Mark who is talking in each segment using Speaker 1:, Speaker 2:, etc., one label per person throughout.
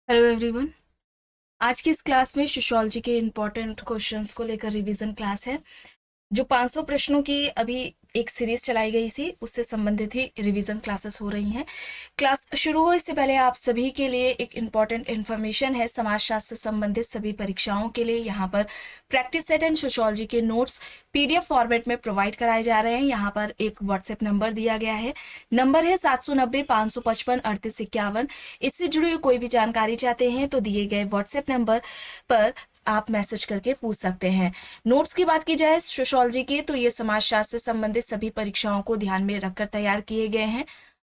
Speaker 1: Hello everyone. आज की इस क्लास में सोशियोलॉजी के इम्पोर्टेंट क्वेश्चंस को लेकर रिवीजन क्लास है। जो 500 प्रश्नों की अभी एक सीरीज चलाई गई थी उससे संबंधित ही रिवीजन क्लासेस हो रही हैं। क्लास शुरू हो इससे पहले आप सभी के लिए एक इम्पॉर्टेंट इन्फॉर्मेशन है। समाजशास्त्र से संबंधित सभी परीक्षाओं के लिए यहाँ पर प्रैक्टिस सेट एंड सोशियोलॉजी के नोट्स पीडीएफ फॉर्मेट में प्रोवाइड कराए जा रहे हैं। यहाँ पर एक व्हाट्सएप नंबर दिया गया है, नंबर है 790-555-3851। इससे जुड़ी हुई कोई भी जानकारी चाहते हैं तो दिए गए व्हाट्सएप नंबर पर आप मैसेज करके पूछ सकते हैं। नोट्स की बात की जाए सोशियोलॉजी की तो ये समाजशास्त्र से संबंधित सभी परीक्षाओं को ध्यान में रखकर तैयार किए गए हैं।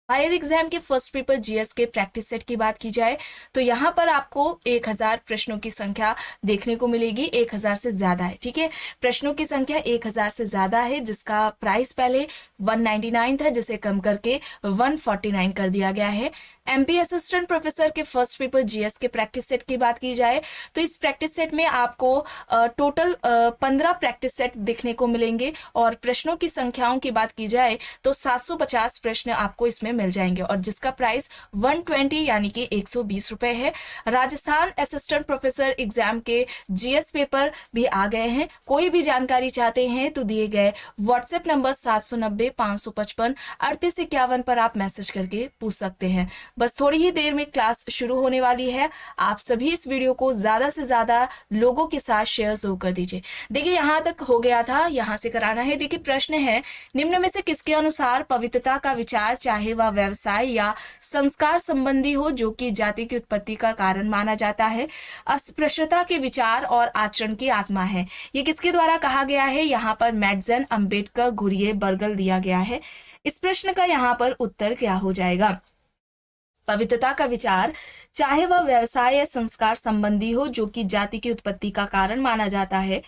Speaker 1: हायर एग्जाम के फर्स्ट पेपर जीएस के प्रैक्टिस सेट की बात की जाए तो यहाँ पर आपको 1000 प्रश्नों की संख्या देखने को मिलेगी। 1000 से ज्यादा है, ठीक है। प्रश्नों की संख्या 1000 से ज्यादा है, जिसका प्राइस पहले 199 था, जिसे कम करके 149 कर दिया गया है। एमपी असिस्टेंट प्रोफेसर के फर्स्ट पेपर जीएस के प्रैक्टिस सेट की बात की जाए तो इस प्रैक्टिस सेट में आपको टोटल 15 प्रैक्टिस सेट देखने को मिलेंगे और प्रश्नों की संख्याओं की बात की जाए तो 750 प्रश्न आपको इसमें मिल जाएंगे और जिसका प्राइस 120 यानी कि 120 रुपए है। राजस्थान असिस्टेंट प्रोफेसर एग्जाम के जीएस पेपर भी आ गए हैं। कोई भी जानकारी चाहते हैं तो दिए गए व्हाट्सएप नंबर 790-555-3851 पर आप मैसेज करके पूछ सकते हैं। बस थोड़ी ही देर में क्लास शुरू होने वाली है। आप सभी इस वीडियो को ज्यादा से ज्यादा लोगों के साथ शेयर जरूर कर दीजिए। देखिए यहां तक हो गया था, यहां से कराना है। देखिए प्रश्न है, निम्न में से किसके अनुसार पवित्रता का विचार चाहे वह व्यवसाय या संस्कार संबंधी हो जो कि जाति की उत्पत्ति का कारण माना जाता है, अस्पृश्यता के विचार और आचरण की आत्मा है। ये किसके द्वारा कहा गया है? यहाँ पर मैडसन, अंबेडकर, घुरिये, बर्गल दिया गया है। इस प्रश्न का यहाँ पर उत्तर क्या हो जाएगा? पवित्रता का विचार चाहे वह व्यवसाय या संस्कार संबंधी हो जो कि जाति की उत्पत्ति का कारण माना जाता है,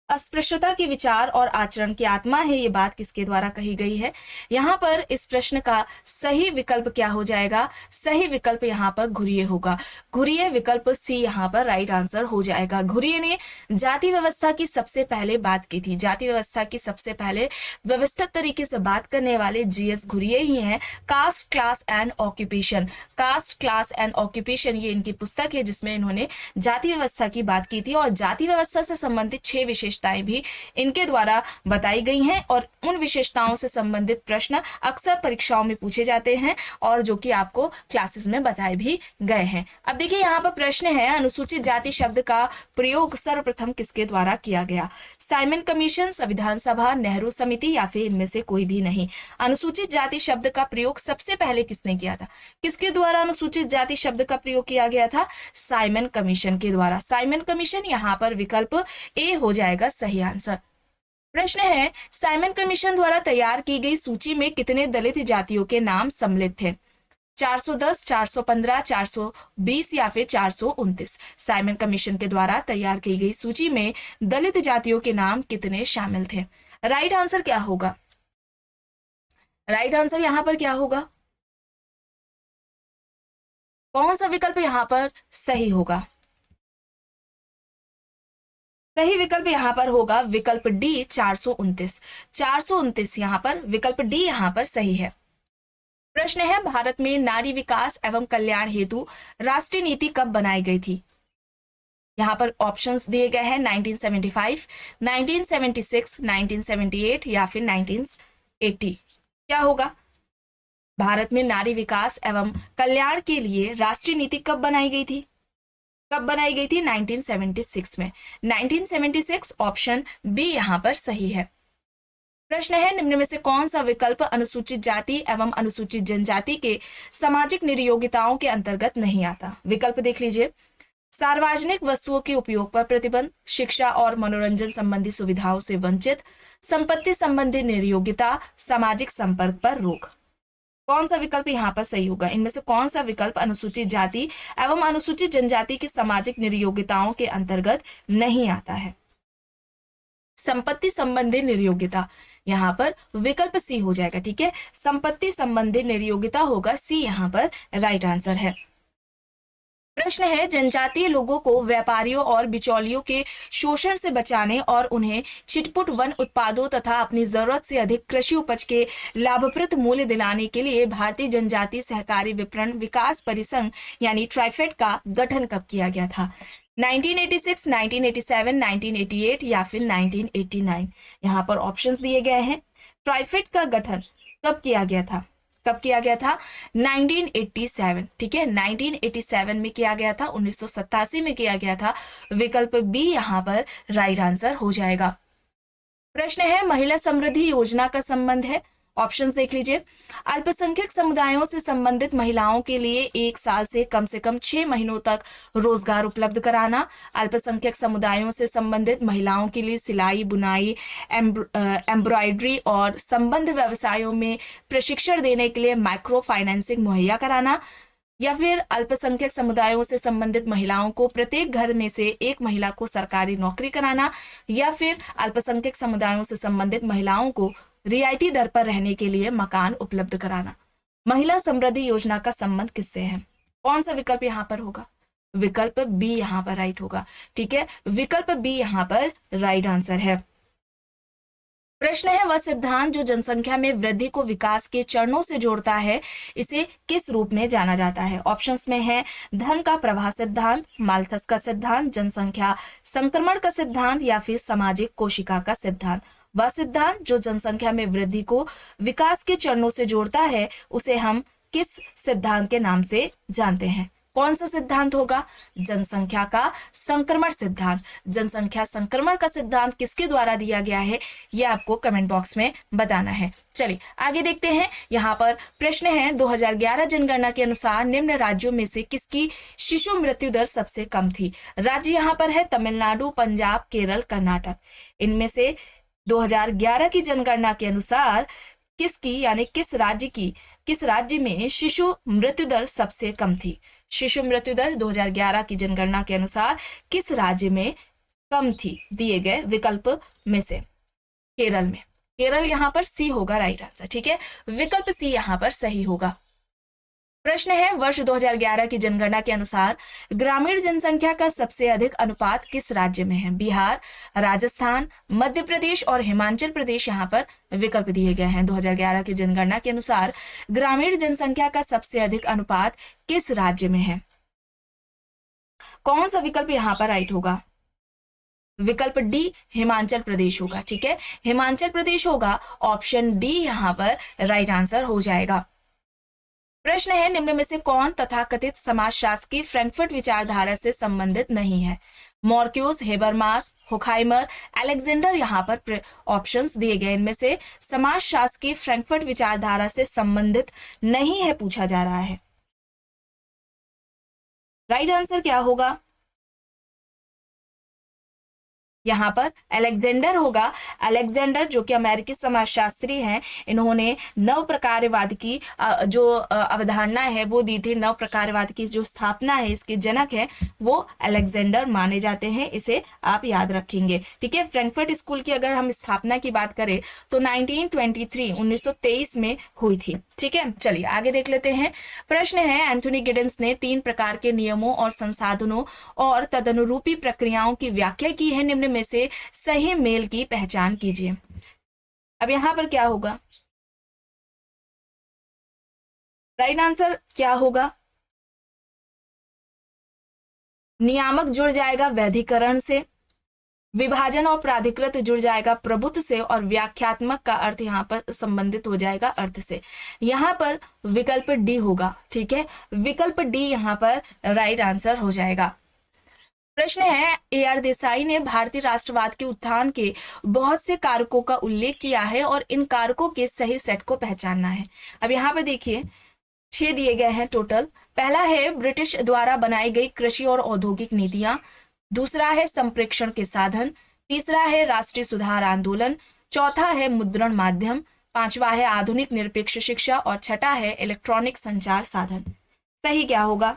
Speaker 1: अस्पृश्यता के विचार और आचरण की आत्मा है। ये बात किसके द्वारा कही गई है? यहाँ पर इस प्रश्न का सही विकल्प क्या हो जाएगा? सही विकल्प यहाँ पर घुरिये होगा। घुरिये विकल्प सी यहाँ पर राइट आंसर हो जाएगा। घुरिये ने जाति व्यवस्था की सबसे पहले बात की थी। जाति व्यवस्था की सबसे पहले व्यवस्थित तरीके से बात करने वाले जीएस घुरिये ही हैं। Caste, class and occupation, caste, class and occupation, ये इनकी पुस्तक है जिसमें इन्होंने जाति व्यवस्था की बात की थी और जाति व्यवस्था से संबंधित 6 विशेषताएं भी इनके द्वारा बताई गई हैं और उन विशेषताओं से संबंधित प्रश्न अक्सर परीक्षाओं में पूछे जाते हैं और जो कि आपको क्लासेस में बताए भी गए हैं। अब देखिए यहाँ पर प्रश्न है, अनुसूचित जाति शब्द का प्रयोग सर्वप्रथम किसके द्वारा किया गया? साइमन कमीशन, संविधान सभा, नेहरू समिति या फिर इनमें से कोई भी नहीं। अनुसूचित जाति शब्द का प्रयोग सबसे पहले किसने किया था? किसके द्वारा अनुसूचित जाति शब्द का प्रयोग किया गया था? साइमन कमीशन के द्वारा। साइमन कमीशन, यहाँ पर विकल्प ए हो जाएगा सही आंसर। प्रश्न है, साइमन कमीशन द्वारा तैयार की गई सूची में कितने दलित जातियों के नाम सम्मिलित थे? 410, 415, 420 या फिर 429। साइमन कमीशन के द्वारा तैयार की गई सूची में दलित जातियों के नाम कितने शामिल थे? राइट आंसर क्या होगा? राइट आंसर यहाँ पर क्या होगा? कौन सा विकल्प यहाँ पर सही होगा? सही विकल्प यहाँ पर होगा विकल्प डी, 429। 429 यहाँ पर विकल्प डी यहाँ पर सही है। प्रश्न है, भारत में नारी विकास एवं कल्याण हेतु राष्ट्रीय नीति कब बनाई गई थी? यहाँ पर ऑप्शंस दिए गए हैं 1975, 1976, 1978 या फिर 1980। क्या होगा? भारत में नारी विकास एवं कल्याण के लिए राष्ट्रीय नीति कब बनाई गई थी? कब बनाई गई थी? 1976 में। 1976 ऑप्शन बी यहाँ पर सही है। प्रश्न है, निम्न में से कौन सा विकल्प अनुसूचित जाति एवं अनुसूचित जनजाति के सामाजिक नियोगिताओं के अंतर्गत नहीं आता? विकल्प देख लीजिए। सार्वजनिक वस्तुओं के उपयोग पर प्रतिबंध, शिक्षा और मनोरंजन संबंधी सुविधाओं से वंचित, संपत्ति संबंधी नियोगिता, सामाजिक संपर्क पर रोक। कौन सा विकल्प यहाँ पर सही होगा? इनमें से कौन सा विकल्प अनुसूचित जाति एवं अनुसूचित जनजाति की सामाजिक नियोगिताओं के अंतर्गत नहीं आता है? संपत्ति संबंधी नियोगिता, यहाँ पर विकल्प सी हो जाएगा। ठीक है, संपत्ति संबंधी नियोगिता होगा सी यहाँ पर राइट आंसर है। प्रश्न है, जनजातीय लोगों को व्यापारियों और बिचौलियों के शोषण से बचाने और उन्हें छिटपुट वन उत्पादों तथा अपनी जरूरत से अधिक कृषि उपज के लाभप्रद मूल्य दिलाने के लिए भारतीय जनजातीय सहकारी विपणन विकास परिसंघ यानी ट्राइफेड का गठन कब किया गया था? 1986, 1987, 1988 या फिर 1989? यहाँ पर ऑप्शंस दिए गए हैं। ट्राइफेड का गठन कब किया गया था? कब किया गया था? 1987, ठीक है, 1987 में किया गया था, 1987 में किया गया था। विकल्प बी यहाँ पर राइट आंसर हो जाएगा। प्रश्न है, महिला समृद्धि योजना का संबंध है। ऑप्शंस देख लीजिए। अल्पसंख्यक समुदायों से संबंधित महिलाओं के लिए 1 साल से कम 6 महीनों तक रोजगार उपलब्ध कराना। अल्पसंख्यक समुदायों से संबंधित महिलाओं के लिए सिलाई, बुनाई, एम्ब्रॉयडरी और संबंध व्यवसायों में प्रशिक्षण देने के लिए माइक्रो फाइनेंसिंग मुहैया कराना। या फिर अल्पसंख्यक समुदायों से संबंधित महिलाओं को प्रत्येक घर में से एक महिला को सरकारी नौकरी कराना। या फिर अल्पसंख्यक समुदायों से संबंधित महिलाओं को रियायती दर पर रहने के लिए मकान उपलब्ध कराना। महिला समृद्धि योजना का संबंध किससे है? कौन सा विकल्प यहाँ पर होगा? विकल्प बी यहाँ पर राइट होगा, ठीक है, विकल्प बी यहाँ पर राइट आंसर है। प्रश्न है, वह सिद्धांत जो जनसंख्या में वृद्धि को विकास के चरणों से जोड़ता है, इसे किस रूप में जाना जाता है? ऑप्शंस में है धन का प्रवाह सिद्धांत, माल्थस का सिद्धांत, जनसंख्या संक्रमण का सिद्धांत या फिर सामाजिक कोशिका का सिद्धांत। वह सिद्धांत जो जनसंख्या में वृद्धि को विकास के चरणों से जोड़ता है, उसे हम किस सिद्धांत के नाम से जानते हैं? कौन सा सिद्धांत होगा? जनसंख्या का संक्रमण सिद्धांत। जनसंख्या संक्रमण का सिद्धांत किसके द्वारा दिया गया है, यह आपको कमेंट बॉक्स में बताना है। चलिए आगे देखते हैं। यहाँ पर प्रश्न है, 2011 जनगणना के अनुसार निम्न राज्यों में से किसकी शिशु मृत्यु दर सबसे कम थी? राज्य यहाँ पर है तमिलनाडु, पंजाब, केरल, कर्नाटक। इनमें से 2011 की जनगणना के अनुसार किसकी यानी किस राज्य में शिशु मृत्यु दर सबसे कम थी? शिशु मृत्यु दर 2011 की जनगणना के अनुसार किस राज्य में कम थी? दिए गए विकल्प में से केरल में। केरल यहाँ पर सी होगा राइट आंसर, ठीक है, विकल्प सी यहाँ पर सही होगा। प्रश्न है, वर्ष 2011 की जनगणना के अनुसार ग्रामीण जनसंख्या का सबसे अधिक अनुपात किस राज्य में है? बिहार, राजस्थान, मध्य प्रदेश और हिमाचल प्रदेश यहाँ पर विकल्प दिए गए हैं। 2011 की जनगणना के अनुसार ग्रामीण जनसंख्या का सबसे अधिक अनुपात किस राज्य में है? कौन सा विकल्प यहाँ पर राइट होगा? विकल्प डी हिमाचल प्रदेश होगा, ठीक है, हिमाचल प्रदेश होगा। ऑप्शन डी यहाँ पर राइट आंसर हो जाएगा। प्रश्न है, निम्न में से कौन तथाकथित समाजशास्त्र की फ्रैंकफर्ट विचारधारा से संबंधित नहीं है? मॉर्क्यूस, हेबरमास, होखाइमर, अलेक्जेंडर। यहाँ पर ऑप्शंस दिए गए, इनमें से समाजशास्त्र की फ्रैंकफर्ट विचारधारा से संबंधित नहीं है पूछा जा रहा है। राइट आंसर क्या होगा? यहाँ पर अलेक्जेंडर होगा। अलेक्जेंडर जो कि अमेरिकी समाजशास्त्री हैं, इन्होंने नव प्रकारवाद की जो अवधारणा है वो दी थी। नव प्रकारवाद की जो स्थापना है, इसके जनक है वो अलेक्जेंडर माने जाते हैं। इसे आप याद रखेंगे, ठीक है। फ्रैंकफर्ट स्कूल की अगर हम स्थापना की बात करें तो 1923 में हुई थी, ठीक है। चलिए आगे देख लेते हैं। प्रश्न है, एंथोनी गिडेंस ने 3 प्रकार के नियमों और संसाधनों और तदनुरूपी प्रक्रियाओं की व्याख्या की है। निम्न में से सही मेल की पहचान कीजिए। अब यहां पर क्या होगा? राइट आंसर क्या होगा? नियामक जुड़ जाएगा वैधिकरण से, विभाजन और प्राधिकृत जुड़ जाएगा प्रभुत्व से, और व्याख्यात्मक का अर्थ यहाँ पर संबंधित हो जाएगा अर्थ से। यहाँ पर विकल्प डी होगा, ठीक है, विकल्प डी यहाँ पर राइट आंसर हो जाएगा। प्रश्न है, AR देसाई ने भारतीय राष्ट्रवाद के उत्थान के बहुत से कारकों का उल्लेख किया है और इन कारकों के सही सेट को पहचानना है। अब यहाँ पर देखिए 6 दिए गए हैं टोटल। पहला है ब्रिटिश द्वारा बनाई गई कृषि और औद्योगिक नीतियां, दूसरा है संप्रेषण के साधन, तीसरा है राष्ट्रीय सुधार आंदोलन, चौथा है मुद्रण माध्यम, पांचवा है आधुनिक निरपेक्ष शिक्षा और छठा है इलेक्ट्रॉनिक संचार साधन। सही क्या होगा?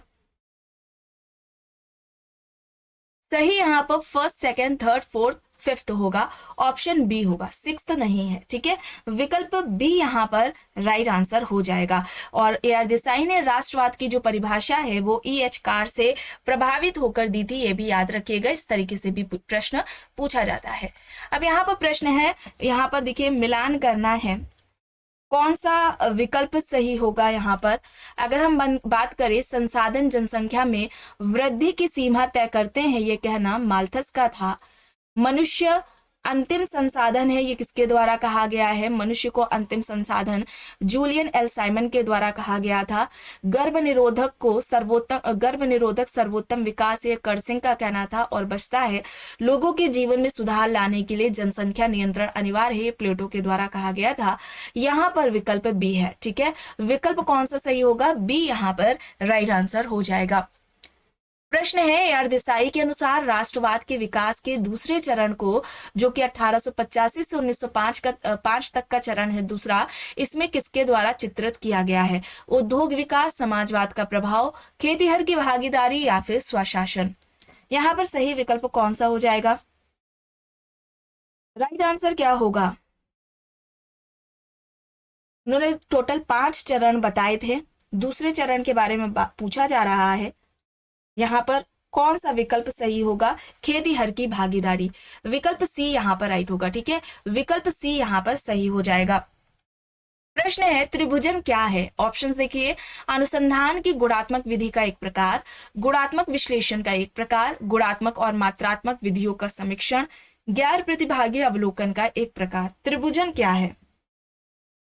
Speaker 1: सही यहाँ पर first, second, third, fourth, fifth होगा, ऑप्शन बी होगा, सिक्स्थ नहीं है। ठीक है, विकल्प बी यहाँ पर राइट आंसर हो जाएगा। और ए आर देसाई ने राष्ट्रवाद की जो परिभाषा है वो ई एच कार से प्रभावित होकर दी थी, ये भी याद रखिएगा, इस तरीके से भी प्रश्न पूछा जाता है। अब यहाँ पर प्रश्न है, यहाँ पर देखिए मिलान करना है, कौन सा विकल्प सही होगा। यहाँ पर अगर हम बात करें संसाधन जनसंख्या में वृद्धि की सीमा तय करते हैं, ये कहना माल्थस का था। मनुष्य अंतिम संसाधन है, ये किसके द्वारा कहा गया है, मनुष्य को अंतिम संसाधन जूलियन एल साइमन के द्वारा कहा गया था। गर्भ निरोधक सर्वोत्तम विकास, ये कर्सिंग का कहना था। और बचता है लोगों के जीवन में सुधार लाने के लिए जनसंख्या नियंत्रण अनिवार्य है, ये प्लेटो के द्वारा कहा गया था। यहाँ पर विकल्प बी है। ठीक है, विकल्प कौन सा सही होगा, बी यहाँ पर राइट आंसर हो जाएगा। प्रश्न है, ए आर देसाई के अनुसार राष्ट्रवाद के विकास के दूसरे चरण को, जो कि 1885 से 1905 तक का चरण है दूसरा, इसमें किसके द्वारा चित्रित किया गया है। उद्योग विकास, समाजवाद का प्रभाव, खेतीहर की भागीदारी या फिर स्वशासन। यहाँ पर सही विकल्प कौन सा हो जाएगा, राइट आंसर क्या होगा। उन्होंने टोटल 5 चरण बताए थे, दूसरे चरण के बारे में पूछा जा रहा है। यहाँ पर कौन सा विकल्प सही होगा, खेतीहर की भागीदारी, विकल्प सी यहाँ पर राइट होगा। ठीक है, विकल्प सी यहाँ पर सही हो जाएगा। प्रश्न है, त्रिभुजन क्या है। ऑप्शंस देखिए, अनुसंधान की गुणात्मक विधि का एक प्रकार, गुणात्मक विश्लेषण का एक प्रकार, गुणात्मक और मात्रात्मक विधियों का समीक्षण, गैर प्रतिभागी अवलोकन का एक प्रकार। त्रिभुजन क्या है,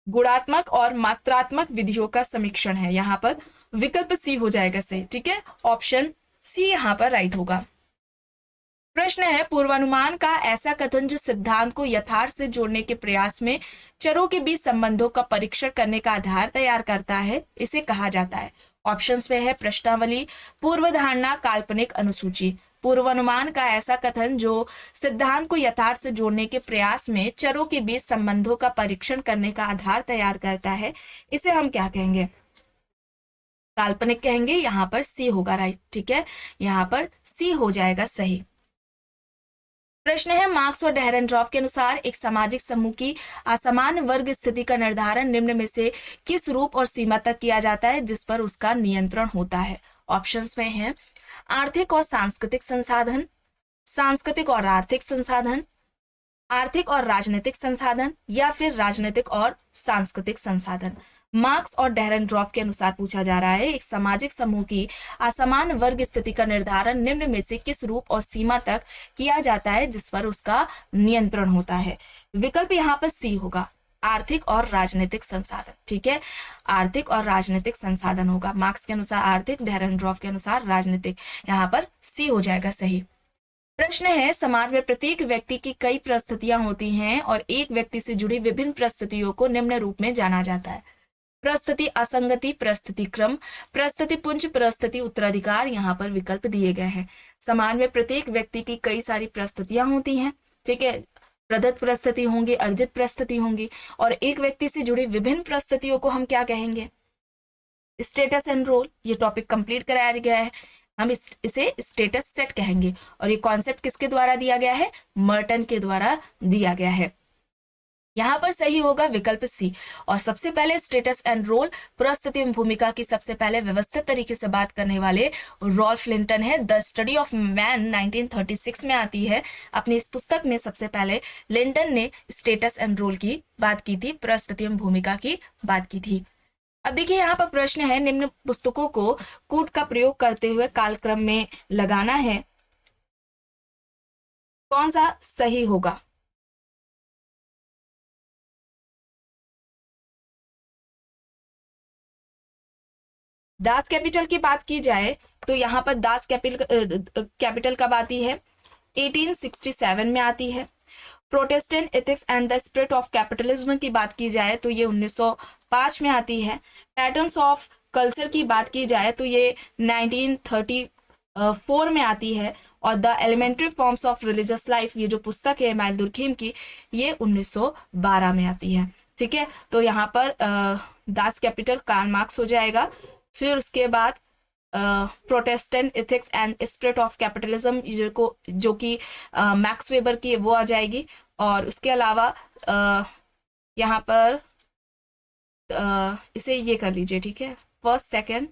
Speaker 1: गुणात्मक और मात्रात्मक विधियों का समीक्षण है, यहाँ पर विकल्प सी हो जाएगा सही। ठीक है, ऑप्शन सी यहाँ पर राइट होगा। प्रश्न है, पूर्वानुमान का ऐसा कथन जो सिद्धांत को यथार्थ से जोड़ने के प्रयास में चरों के बीच संबंधों का परीक्षण करने का आधार तैयार करता है, इसे कहा जाता है। ऑप्शंस में है प्रश्नावली, पूर्वधारणा, काल्पनिक अनुसूची। पूर्वानुमान का ऐसा कथन जो सिद्धांत को यथार्थ से जोड़ने के प्रयास में चरों के बीच संबंधों का परीक्षण करने का आधार तैयार करता है, इसे हम क्या कहेंगे, काल्पनिक कहेंगे। यहाँ पर सी होगा राइट। ठीक है, यहाँ पर सी हो जाएगा सही। प्रश्न है, मार्क्स और डेहरेनड्रॉफ के अनुसार एक सामाजिक समूह की असमान वर्ग स्थिति का निर्धारण निम्न में से किस रूप और सीमा तक किया जाता है जिस पर उसका नियंत्रण होता है। ऑप्शंस में है आर्थिक और सांस्कृतिक संसाधन, सांस्कृतिक और आर्थिक संसाधन, आर्थिक और राजनीतिक संसाधन, या फिर राजनीतिक और सांस्कृतिक संसाधन। मार्क्स और डेहरेनड्रॉफ के अनुसार पूछा जा रहा है, एक सामाजिक समूह की असमान वर्ग स्थिति का निर्धारण निम्न में से किस रूप और सीमा तक किया जाता है जिस पर उसका नियंत्रण होता है। विकल्प यहाँ पर सी होगा, आर्थिक और राजनीतिक संसाधन। ठीक है, आर्थिक और राजनीतिक संसाधन होगा। मार्क्स के अनुसार आर्थिक, डेहरेनड्रॉफ के अनुसार राजनीतिक, यहाँ पर सी हो जाएगा सही। प्रश्न है, समाज में प्रत्येक व्यक्ति की कई परिस्थितियां होती हैं और एक व्यक्ति से जुड़ी विभिन्न परिस्थितियों को निम्न रूप में जाना जाता है। परिस्थिति असंगति, परिस्थिति क्रम, परिस्थिति पुंज, परिस्थिति उत्तराधिकार। यहाँ पर विकल्प दिए गए हैं। समाज में प्रत्येक व्यक्ति की कई सारी परिस्थितियां होती हैं। ठीक है, प्रदत्त परिस्थिति होंगी, अर्जित परिस्थिति होंगी, और एक व्यक्ति से जुड़ी विभिन्न परिस्थितियों को हम क्या कहेंगे, स्टेटस एंड रोल। ये टॉपिक कंप्लीट कराया गया है, हम इसे स्टेटस सेट कहेंगे। और ये कॉन्सेप्ट किसके द्वारा दिया गया है, मर्टन के द्वारा दिया गया है। यहाँ पर सही होगा विकल्प सी। और सबसे पहले स्टेटस एंड रोल, परिस्थिति एवं भूमिका की सबसे पहले व्यवस्थित तरीके से बात करने वाले रॉल्फ लिंटन है। द स्टडी ऑफ मैन 1936 में आती है। अपनी इस पुस्तक में सबसे पहले लिंटन ने स्टेटस एंड रोल की बात की थी, परिस्थिति एवं भूमिका की बात की थी। अब देखिए यहाँ पर प्रश्न है, निम्न पुस्तकों को कूट का प्रयोग करते हुए कालक्रम में लगाना है, कौन सा सही होगा। दास कैपिटल की बात की जाए तो यहाँ पर दास कैपिटल कब आती है, 1867 में आती है। Protestant ethics and the spirit of capitalism की बात की जाए तो ये 1905 में आती है। पैटर्न्स ऑफ कल्चर की बात की जाए तो ये 1934 में आती है। और the elementary forms of religious life, ये जो पुस्तक है इमाइल दुर्खीम की, ये 1912 में आती है। ठीक है, तो यहाँ पर दास कैपिटल कार्ल मार्क्स हो जाएगा। फिर उसके बाद Protestant ethics and spirit of capitalism, जो कि मैक्स वेबर की वो आ जाएगी। और उसके अलावा यहाँ पर इसे ये कर लीजिए, ठीक है, first second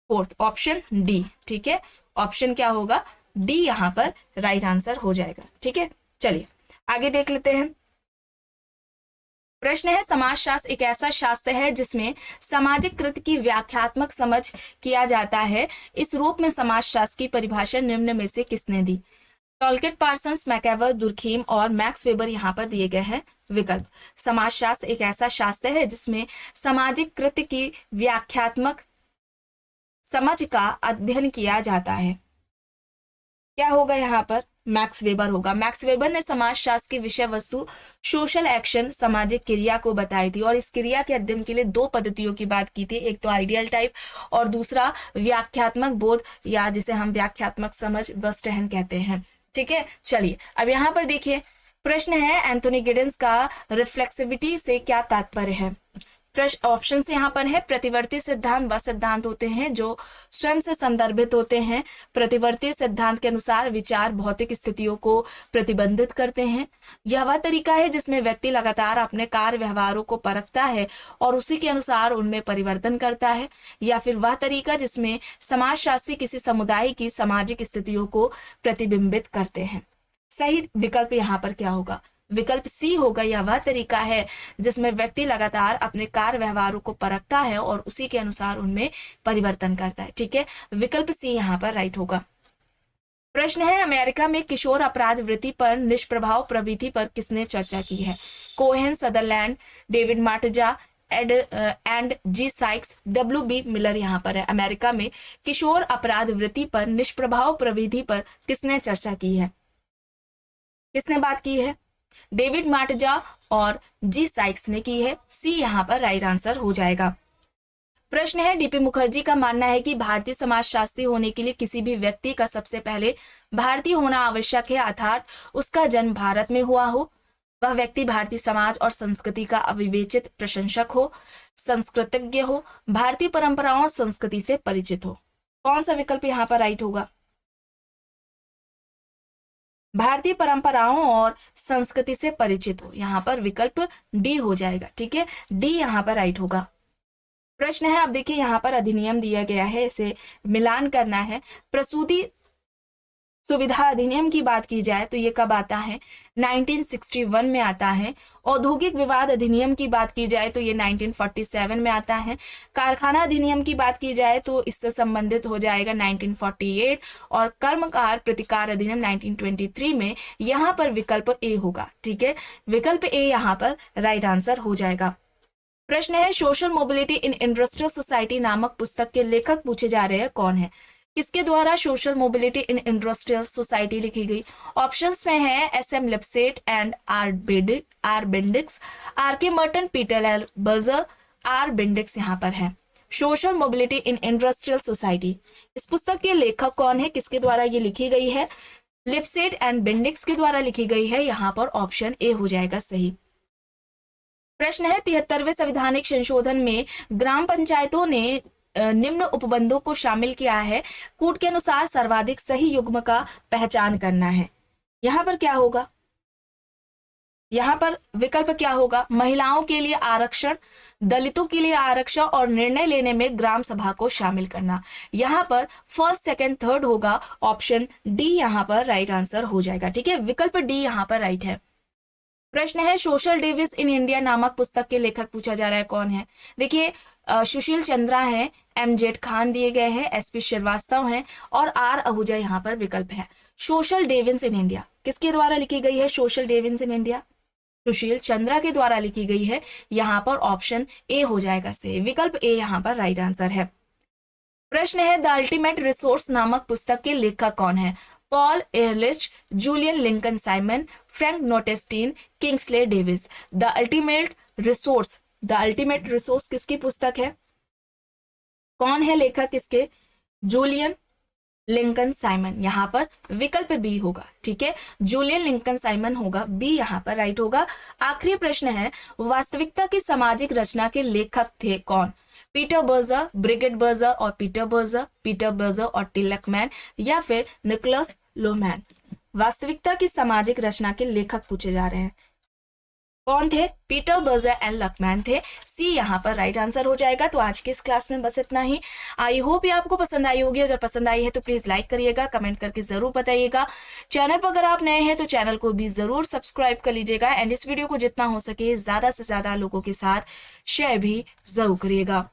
Speaker 1: fourth, option D, ठीक है, ऑप्शन क्या होगा, डी यहाँ पर राइट आंसर हो जाएगा। ठीक है, चलिए आगे देख लेते हैं। प्रश्न है, समाजशास्त्र एक ऐसा शास्त्र है जिसमें सामाजिक कृत्य की व्याख्यात्मक समझ किया जाता है। इस रूप में समाजशास्त्र की परिभाषा निम्न में से किसने दी? टॉलकिट, पार्सन्स, मैकएवर, दुर्खीम और मैक्स वेबर यहाँ पर दिए गए हैं विकल्प। समाजशास्त्र एक ऐसा शास्त्र है जिसमें सामाजिक कृत्य की व्याख्यात्मक समझ का अध्ययन किया जाता है। क्या होगा यहाँ पर? मैक्स वेबर होगा। मैक्स वेबर ने समाजशास्त्र की विषय वस्तु सोशल एक्शन, सामाजिक क्रिया को बताई थी और इस क्रिया के अध्ययन के लिए दो पद्धतियों की बात की थी, एक तो आइडियल टाइप और दूसरा व्याख्यात्मक बोध, या जिसे हम व्याख्यात्मक समझ वस्टहन कहते हैं। ठीक है, चलिए अब यहाँ पर देखिए प्रश्न है, एंथोनी गिडेंस का रिफ्लेक्सिविटी से क्या तात्पर्य है? प्रश्न ऑप्शन से यहाँ पर है, प्रतिवर्ती सिद्धांत वह सिद्धांत होते हैं जो स्वयं से संदर्भित होते हैं। प्रतिवर्ती सिद्धांत के अनुसार विचार भौतिक स्थितियों को प्रतिबंधित करते हैं। यह वह तरीका है जिसमें व्यक्ति लगातार अपने कार्य व्यवहारों को परखता है और उसी के अनुसार उनमें परिवर्तन करता है। या फिर वह तरीका जिसमें समाजशास्त्री किसी समुदाय की सामाजिक स्थितियों को प्रतिबिंबित करते हैं। सही विकल्प यहाँ पर क्या होगा? विकल्प सी होगा। यह वह तरीका है जिसमें व्यक्ति लगातार अपने कार्य व्यवहारों को परखता है और उसी के अनुसार उनमें परिवर्तन करता है। ठीक है, विकल्प सी यहाँ पर राइट होगा। प्रश्न है, अमेरिका में किशोर अपराध वृत्ति पर निष्प्रभाव प्रवृत्ति पर किसने चर्चा की है? कोहेन, सदरलैंड, डेविड मार्टजा and G Sykes, W.B. Miller यहाँ पर है। अमेरिका में किशोर अपराध वृत्ति पर निष्प्रभाव प्रवृत्ति पर किसने चर्चा की है? किसने बात की है? डेविड मार्टजा और जी साइक्स ने की है। सी यहाँ पर राइट आंसर हो जाएगा। प्रश्न है, डीपी मुखर्जी का मानना है कि भारतीय समाजशास्त्री होने के लिए किसी भी व्यक्ति का सबसे पहले भारतीय होना आवश्यक है, अर्थात उसका जन्म भारत में हुआ हो, वह व्यक्ति भारतीय समाज और संस्कृति का अविवेचित प्रशंसक हो, संस्कृतज्ञ हो, भारतीय परंपराओं और संस्कृति से परिचित हो। कौन सा विकल्प यहाँ पर राइट होगा? भारतीय परंपराओं और संस्कृति से परिचित हो, यहाँ पर विकल्प डी हो जाएगा। ठीक है, डी यहाँ पर राइट होगा। प्रश्न है, अब देखिए यहाँ पर अधिनियम दिया गया है, इसे मिलान करना है। प्रसूति सुविधा अधिनियम की बात की जाए तो ये कब आता है? 1961 में आता है। औद्योगिक विवाद अधिनियम की बात की जाए तो ये 1947 में आता है। कारखाना अधिनियम की बात की जाए तो इससे संबंधित हो जाएगा 1948 और कर्मकार प्रतिकार अधिनियम 1923 में। यहाँ पर विकल्प ए होगा। ठीक है, विकल्प ए यहाँ पर राइट आंसर हो जाएगा। प्रश्न है, social mobility in industrial society नामक पुस्तक के लेखक पूछे जा रहे हैं, कौन है? किसके द्वारा social mobility in industrial society लिखी गई? ऑप्शंस में है SM Lipset and R Bendix, RK Merton, Peter L Berger, R Bendix यहाँ पर है। Social mobility in industrial society, इस पुस्तक के लेखक कौन है, किसके द्वारा ये लिखी गई है? लिप्सेट एंड बेंडिक्स के द्वारा लिखी गई है। यहाँ पर ऑप्शन ए हो जाएगा सही। प्रश्न है, 73वें संवैधानिक संशोधन में ग्राम पंचायतों ने निम्न उपबंधों को शामिल किया है। कूट के अनुसार सर्वाधिक सही युग्म का पहचान करना है। यहाँ पर क्या होगा? यहाँ पर विकल्प क्या होगा? महिलाओं के लिए आरक्षण, दलितों के लिए आरक्षण और निर्णय लेने में ग्राम सभा को शामिल करना। यहाँ पर फर्स्ट, सेकंड, थर्ड होगा। ऑप्शन डी यहाँ पर राइट आंसर हो जाएगा। ठीक है, विकल्प डी यहाँ पर राइट है। प्रश्न है, सोशल डेविस इन इंडिया नामक पुस्तक के लेखक पूछा जा रहा है, कौन है? देखिए सुशील चंद्रा है, MZ खान दिए गए हैं, SP श्रीवास्तव हैं और R आहूजा यहाँ पर विकल्प है। सोशल डेविस इन इंडिया किसके द्वारा लिखी गई है? Social Davis in India Sushil Chandra के द्वारा लिखी गई है। यहाँ पर ऑप्शन ए हो जाएगा सही, विकल्प ए यहाँ पर राइट आंसर है। प्रश्न है, द अल्टीमेट रिसोर्स नामक पुस्तक के लेखक कौन है? Paul Ehrlich, Julian Lincoln Simon, Frank Notestein, Kingsley Davis. The ultimate resource किसकी पुस्तक है? कौन है लेखक इसके? Julian Lincoln Simon. यहाँ पर विकल्प बी होगा। ठीक है, जूलियन लिंकन साइमन होगा, बी यहाँ पर राइट होगा। आखिरी प्रश्न है, वास्तविकता की सामाजिक रचना के लेखक थे कौन? पीटर बर्जर, ब्रिगेड बर्जर और पीटर बर्जर और टिलकमैन, या फिर निकोलस लोहमैन। वास्तविकता की सामाजिक रचना के लेखक पूछे जा रहे हैं। कौन थे? पीटर बर्जर एंड लकमैन थे। सी यहाँ पर राइट आंसर हो जाएगा। तो आज की इस क्लास में बस इतना ही। आई होप ये आपको पसंद आई होगी। अगर पसंद आई है तो प्लीज लाइक करिएगा, कमेंट करके जरूर बताइएगा। चैनल पर अगर आप नए हैं तो चैनल को भी जरूर सब्सक्राइब कर लीजिएगा एंड इस वीडियो को जितना हो सके ज्यादा से ज्यादा लोगों के साथ शेयर भी जरूर करिएगा।